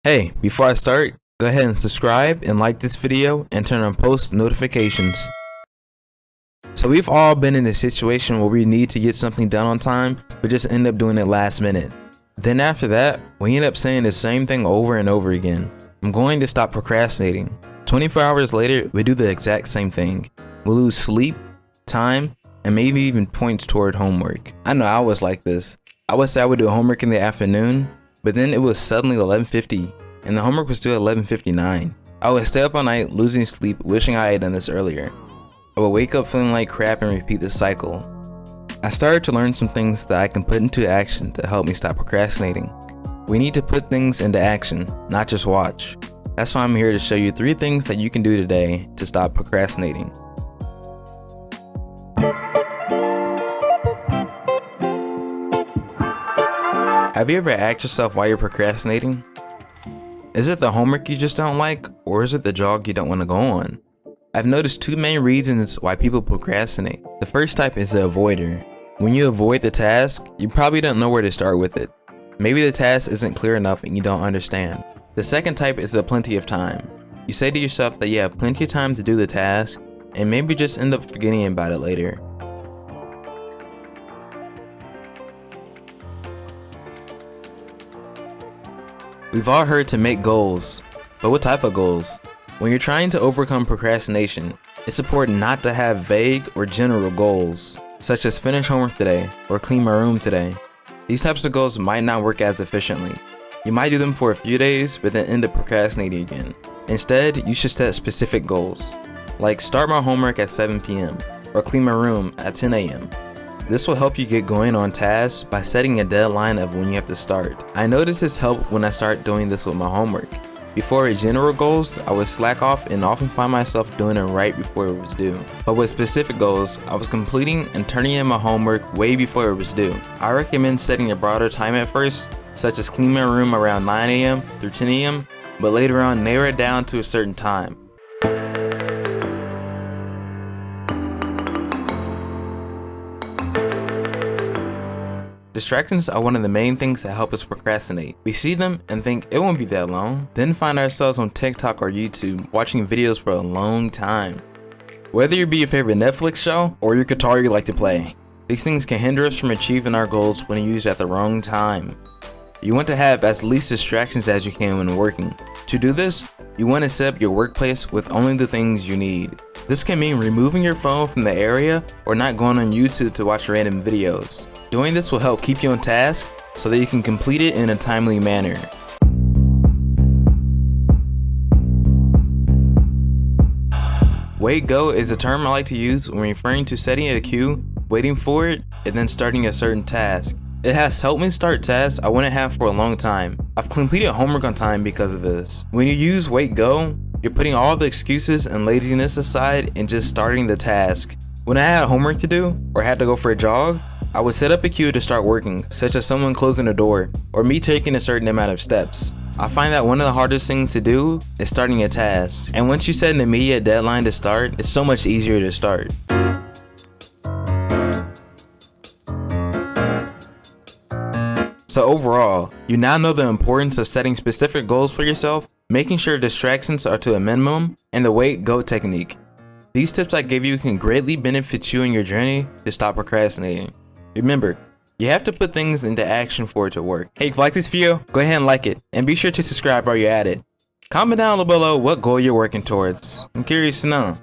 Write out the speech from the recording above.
Hey, before I start, go ahead and subscribe and like this video and turn on post notifications. So we've all been in a situation where we need to get something done on time, but just end up doing it last minute. Then after that, we end up saying the same thing over and over again. I'm going to stop procrastinating. 24 hours later, we do the exact same thing. We lose sleep, time, and maybe even points toward homework. I know I was like this. I would say I would do homework in the afternoon, but then it was suddenly 11:50 and the homework was due at 11:59. I would stay up all night losing sleep, wishing I had done this earlier. I would wake up feeling like crap and repeat the cycle. I started to learn some things that I can put into action to help me stop procrastinating. We need to put things into action, not just watch. That's why I'm here to show you 3 things that you can do today to stop procrastinating. Have you ever asked yourself why you're procrastinating? Is it the homework you just don't like, or is it the jog you don't want to go on? I've noticed 2 main reasons why people procrastinate. The first type is the avoider. When you avoid the task, you probably don't know where to start with it. Maybe the task isn't clear enough and you don't understand. The second type is the plenty of time. You say to yourself that you have plenty of time to do the task, and maybe just end up forgetting about it later. We've all heard to make goals, but what type of goals? When you're trying to overcome procrastination, it's important not to have vague or general goals, such as finish homework today or clean my room today. These types of goals might not work as efficiently. You might do them for a few days, but then end up procrastinating again. Instead, you should set specific goals, like start my homework at 7 p.m. or clean my room at 10 a.m. This will help you get going on tasks by setting a deadline of when you have to start. I noticed this helped when I started doing this with my homework. Before with general goals, I would slack off and often find myself doing it right before it was due. But with specific goals, I was completing and turning in my homework way before it was due. I recommend setting a broader time at first, such as clean my room around 9 a.m. through 10 a.m., but later on narrow it down to a certain time. Distractions are one of the main things that help us procrastinate. We see them and think it won't be that long, then find ourselves on TikTok or YouTube watching videos for a long time. Whether it be your favorite Netflix show or your guitar you like to play, these things can hinder us from achieving our goals when used at the wrong time. You want to have as least distractions as you can when working. To do this, you want to set up your workplace with only the things you need. This can mean removing your phone from the area or not going on YouTube to watch random videos. Doing this will help keep you on task so that you can complete it in a timely manner. Wait go is a term I like to use when referring to setting a cue, waiting for it, and then starting a certain task. It has helped me start tasks I wouldn't have for a long time. I've completed homework on time because of this. When you use wait go, you're putting all the excuses and laziness aside and just starting the task. When I had homework to do or had to go for a jog, I would set up a cue to start working, such as someone closing a door or me taking a certain amount of steps. I find that one of the hardest things to do is starting a task, and once you set an immediate deadline to start, it's so much easier to start. So overall, you now know the importance of setting specific goals for yourself, making sure distractions are to a minimum, and the wait go technique. These tips I gave you can greatly benefit you in your journey to stop procrastinating. Remember, you have to put things into action for it to work. Hey, if you like this video, go ahead and like it, and be sure to subscribe while you're at it. Comment down below what goal you're working towards. I'm curious to know.